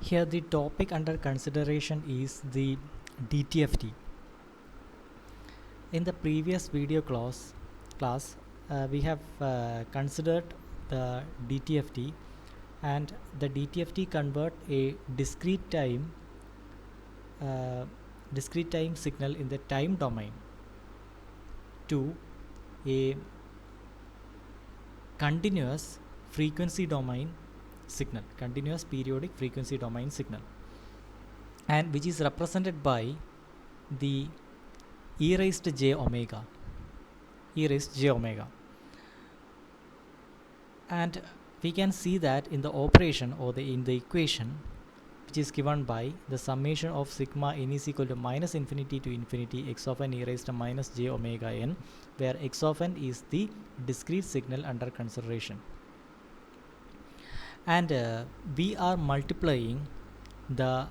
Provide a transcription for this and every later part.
Here the topic under consideration is the DTFT. In the previous video class we have considered the DTFT, and the DTFT convert a uh, discrete time signal in the time domain to a continuous frequency domain signal, continuous periodic frequency domain signal, and which is represented by the e raised to j omega, and we can see that in the operation or in the equation, which is given by the summation of sigma n is equal to minus infinity to infinity x of n e raised to minus j omega n, where x of n is the discrete signal under consideration, and we are multiplying the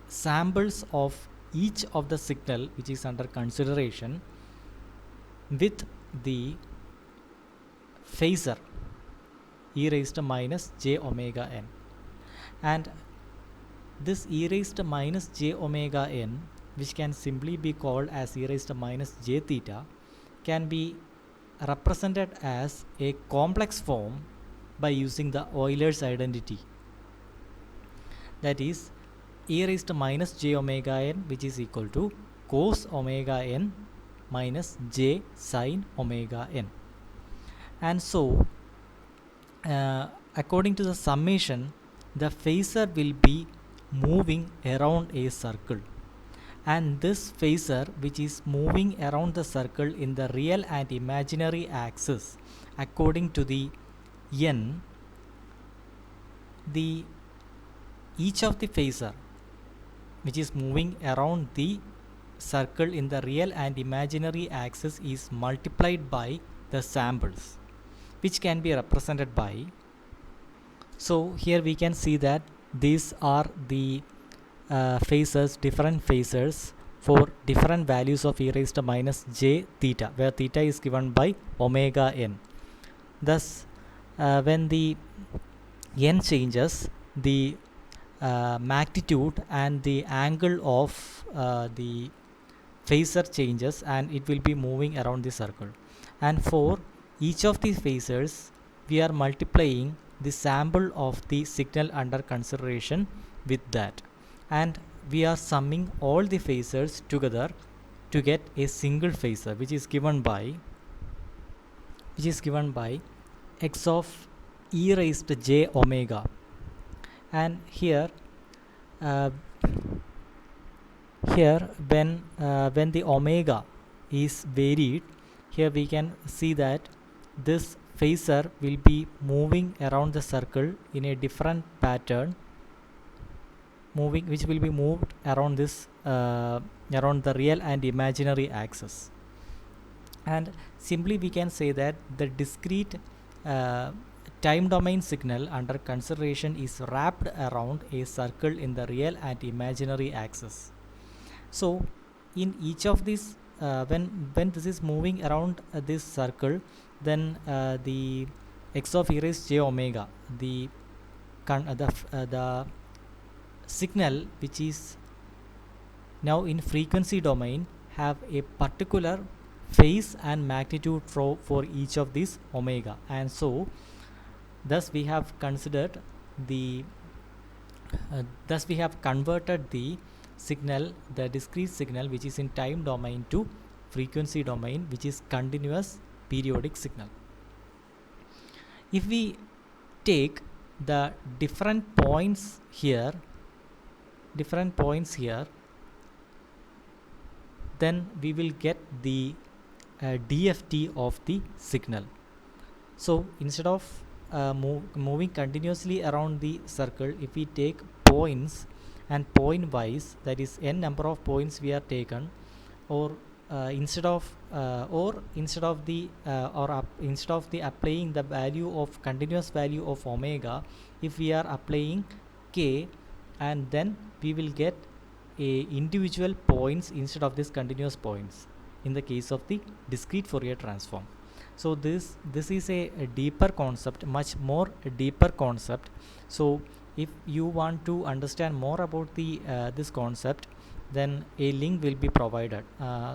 samples of each of the signal which is under consideration with the phasor e raised to minus j omega n, and this e raised to minus j omega n, which can simply be called as e raised to minus j theta, can be represented as a complex form by using the Euler's identity, that is e raised to minus j omega n, which is equal to cos omega n minus j sin omega n. And so according to the summation, the phasor will be moving around a circle, and this phasor, which is moving around the circle in the real and imaginary axis according to the n, each of the phasor which is moving around the circle in the real and imaginary axis is multiplied by the samples, which can be represented by, so here we can see that these are the phasors, different phasors for different values of e raised to minus j theta, where theta is given by omega n. Thus when the n changes, the magnitude and the angle of the phasor changes, and it will be moving around the circle, and for each of these phasors we are multiplying the sample of the signal under consideration with that, and we are summing all the phasors together to get a single phasor, which is given by x of e raised to j omega. And here when the omega is varied, here we can see that this phasor will be moving around the circle in a different pattern, which will be moved around this around the real and imaginary axis, and simply we can say that the discrete time domain signal under consideration is wrapped around a circle in the real and imaginary axis. So in each of these when this is moving around this circle, then the x of e raised j omega, the signal which is now in frequency domain, have a particular phase and magnitude for each of these omega, and so thus we have considered the thus we have converted the signal, the discrete signal which is in time domain, to frequency domain, which is continuous periodic signal. If we take the different points here, then we will get the DFT of the signal. So instead of moving continuously around the circle, if we take points and point wise, that is n number of points we are taken, or instead of the applying the value of continuous value of omega, if we are applying k, and then we will get a individual points instead of this continuous points in the case of the discrete Fourier transform. So this is a deeper concept, much more deeper concept. So if you want to understand more about the this concept, then a link will be provided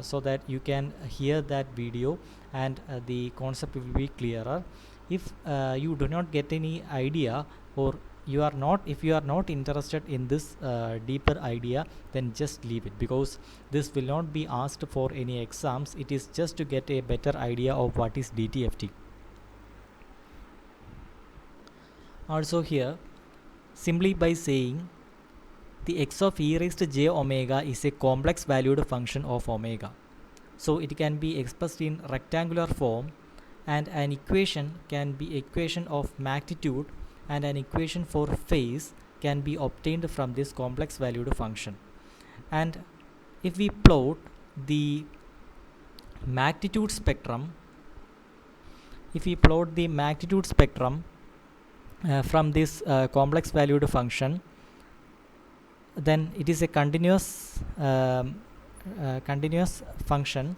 so that you can hear that video and the concept will be clearer. If you do not get any idea, or you are not if you are not interested in this deeper idea, then just leave it, because this will not be asked for any exams. It is just to get a better idea of what is DTFT. Also here, simply by saying the x of e raised to j omega is a complex valued function of omega, so it can be expressed in rectangular form, and an equation can be equation of magnitude and an equation for phase can be obtained from this complex valued function. And if we plot the magnitude spectrum, from this complex valued function, then it is a continuous function,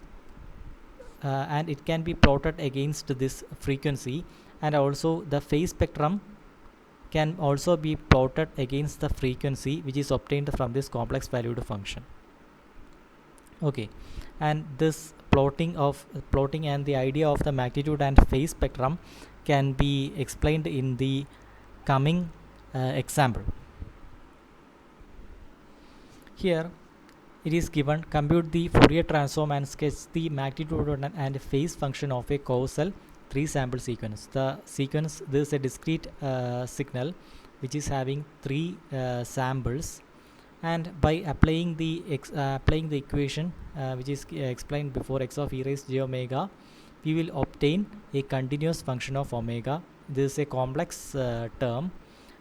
and it can be plotted against this frequency, and also the phase spectrum can also be plotted against the frequency which is obtained from this complex valued function. Okay, and this plotting and the idea of the magnitude and phase spectrum can be explained in the coming example. Here it is given: compute the Fourier transform and sketch the magnitude and phase function of a causal 3-sample sequence. The sequence, this is a discrete signal which is having 3 samples, and by applying the equation which is explained before, x of e raised j omega, we will obtain a continuous function of omega. This is a complex term,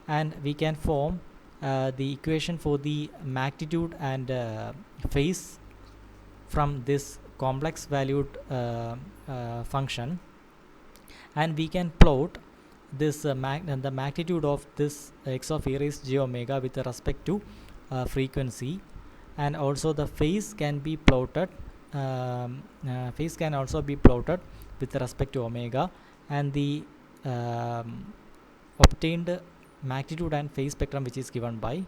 and we can form the equation for the magnitude and phase from this complex valued function, and we can plot this the magnitude of this x of e raised j omega with respect to frequency, and also the phase can be plotted phase can also be plotted with respect to omega, and the obtained magnitude and phase spectrum which is given by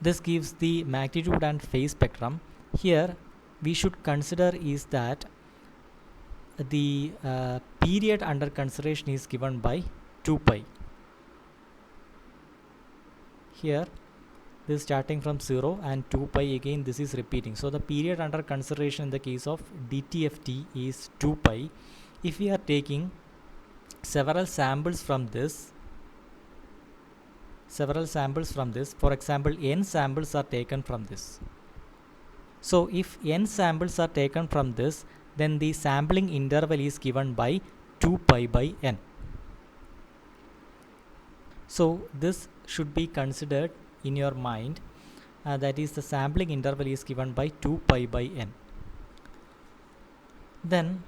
this gives the magnitude and phase spectrum. Here we should consider is that the period under consideration is given by 2 pi. Here this starting from 0 and 2 pi, again this is repeating, so the period under consideration in the case of DTFT is 2 pi. If we are taking several samples from this, for example n samples are taken from this, so if n samples are taken from this, then the sampling interval is given by 2 pi by n. So this should be considered in your mind, that is the sampling interval is given by 2 pi by n. Then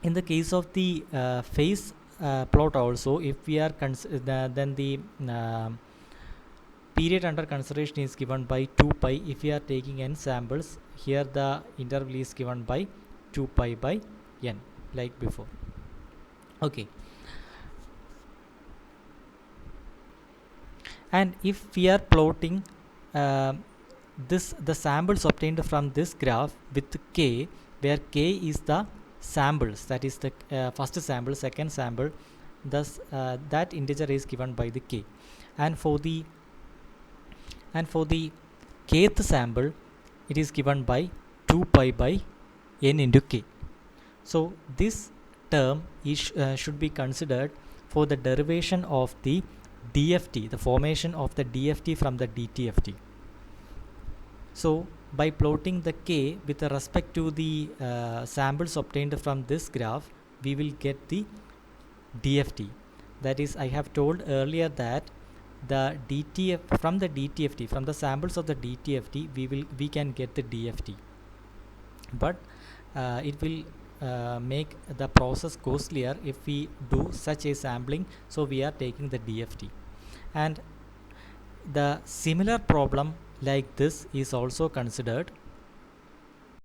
in the case of the phase plot also, if we are then the period under consideration is given by 2 pi. If we are taking n samples, here the interval is given by 2 pi by n, like before. Okay, and if we are plotting the samples obtained from this graph with k, where k is the samples, that is the first sample, second sample, thus that integer is given by the k, and for the kth sample it is given by 2 pi by n into k. So this term is should be considered for the derivation of the DFT, the formation of the DFT from the DTFT. So by plotting the k with respect to the samples obtained from this graph, we will get the DFT. That is, I have told earlier that the from the samples of the DTFT, we can get the DFT, but it will make the process costlier if we do such a sampling, so we are taking the DFT. And the similar problem like this is also considered